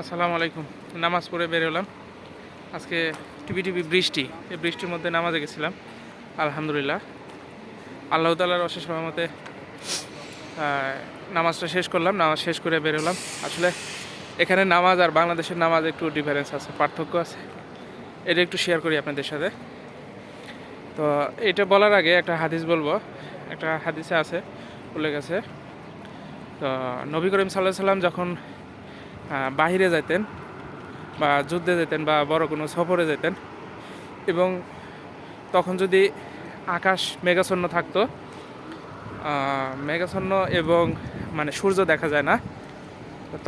আসসালামু আলাইকুম। নামাজ পড়ে বেরোলাম। আজকে টিপি বৃষ্টি, এই বৃষ্টির মধ্যে নামাজে গেছিলাম। আলহামদুলিল্লাহ, আল্লাহ তাআলার অশেষ রহমতে নামাজটা শেষ করলাম। নামাজ শেষ করে বেরোলাম। আসলে এখানে নামাজ আর বাংলাদেশের নামাজ একটু ডিফারেন্স আছে, পার্থক্য আছে। এটা একটু শেয়ার করি আপনাদের সাথে। তো এটা বলার আগে একটা হাদিস বলবো। একটা হাদিসে আছে, উল্লেখ আছে। তো নবী করিম সাল্লাল্লাহু আলাইহি সাল্লাম যখন বাহিরে যাইতেন বা যুদ্ধে যেতেন বা বড় কোনো সফরে যেতেন, এবং তখন যদি আকাশ মেঘাচ্ছন্ন থাকতো, মেঘাচ্ছন্ন এবং মানে সূর্য দেখা যায় না,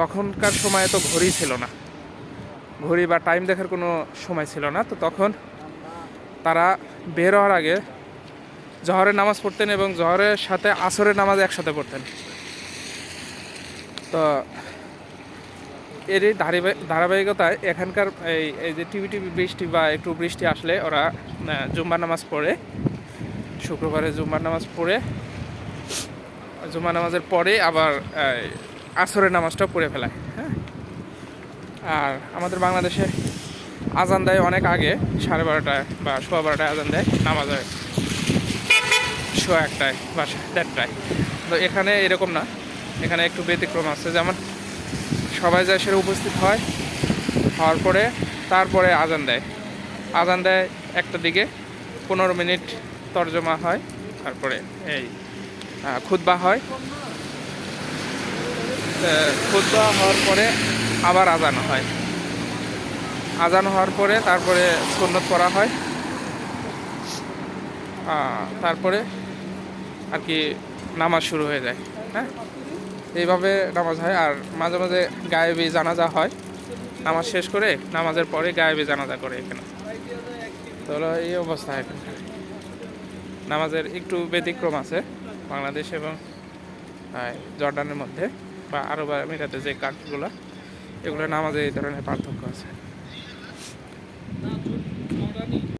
তখনকার সময় তো ঘড়ি ছিল না, ঘড়ি বা টাইম দেখার কোনো সময় ছিল না। তো তখন তারা বের হওয়ার আগে জহরের নামাজ পড়তেন এবং জহরের সাথে আসরের নামাজ একসাথে পড়তেন। তো এরই ধারাবাহিকতায় এখানকার এই যে টিভি বৃষ্টি বা একটু বৃষ্টি আসলে ওরা জুম্মার নামাজ পড়ে, শুক্রবারে জুম্মার নামাজ পড়ে, জুম্মার নামাজের পরে আবার আসরের নামাজটাও পড়ে ফেলায়। হ্যাঁ, আর আমাদের বাংলাদেশে আজান দেয় অনেক আগে, 12:30টায় বা 12:15টায় আজান দেয়, নামাজ হয় 1:01টায় বা 1:30টায়। তো এখানে এরকম না, এখানে একটু ব্যতিক্রম আছে। যেমন সবাই যায় সেটা উপস্থিত হয়, হওয়ার পরে তারপরে আজান দেয় 1টার দিকে, 15 মিনিট তর্জমা হয়, তারপরে এই খুতবা হয়। খুতবা হওয়ার পরে আবার আজান হওয়ার পরে তারপরে সুন্নত পড়া হয়, তারপরে আর কি নামাজ শুরু হয়ে যায়। হ্যাঁ, এইভাবে নামাজ হয়। আর মাঝে মাঝে গায়েবী জানাজা হয়, নামাজ শেষ করে নামাজের পরে গায়েবী জানাজা করে এখানে। তো এই অবস্থা এখানকার নামাজের একটু ব্যতিক্রম আছে বাংলাদেশ এবং জর্ডানের মধ্যে বা আরব আমিরাতে যে কান্ট্রিগুলো, এগুলো নামাজে এই ধরনের পার্থক্য আছে।